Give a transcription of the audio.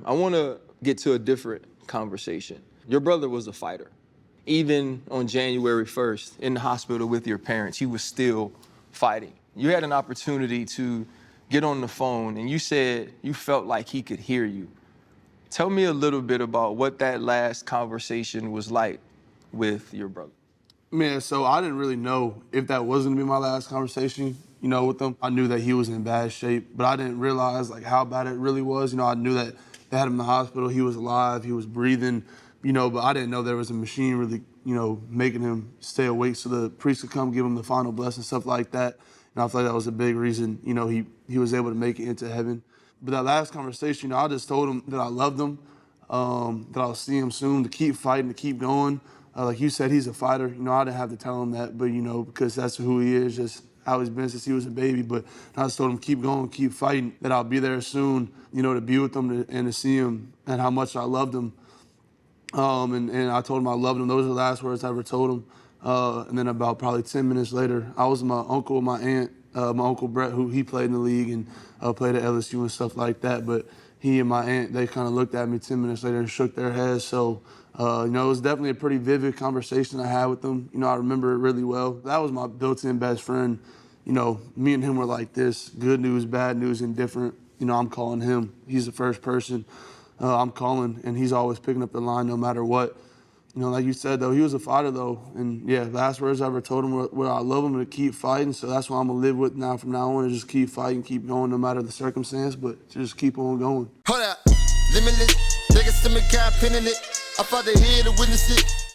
I want to get to a different conversation. Your brother was a fighter. Even on January 1st, in the hospital with your parents, he was still fighting. You had an opportunity to get on the phone, and you said you felt like he could hear you. Tell me a little bit about what that last conversation was like with your brother. Man, so I didn't really know if that was gonna be my last conversation, with him. I knew that he was in bad shape, but I didn't realize like how bad it really was. I knew that they had him in the hospital, he was alive, he was breathing, but I didn't know there was a machine really, making him stay awake so the priest could come give him the final blessing, stuff like that. And I feel like that was a big reason, he was able to make it into heaven. But that last conversation, I just told him that I loved him, that I'll see him soon, to keep fighting, to keep going. Like you said, he's a fighter. I didn't have to tell him that, but, because that's who he is, just how he's been since he was a baby. But I just told him, keep going, keep fighting, that I'll be there soon, to be with him and to see him and how much I loved him. And I told him I loved him. Those are the last words I ever told him. And then about probably 10 minutes later, I was with my uncle and my aunt, my Uncle Brett, who he played in the league and played at LSU and stuff like that. But he and my aunt, they kind of looked at me 10 minutes later and shook their heads. So, it was definitely a pretty vivid conversation I had with them. I remember it really well. That was my built-in best friend. Me and him were like this, good news, bad news, indifferent. I'm calling him. He's the first person I'm calling, and he's always picking up the line no matter what. Like you said, though, he was a fighter, though. And, yeah, last words I ever told him were I love him and to keep fighting. So that's what I'm going to live with now from now on, is just keep fighting, keep going no matter the circumstance, but just keep on going. Hold up, limitless, niggas to me, can't pinning it. I fought the head to witness it.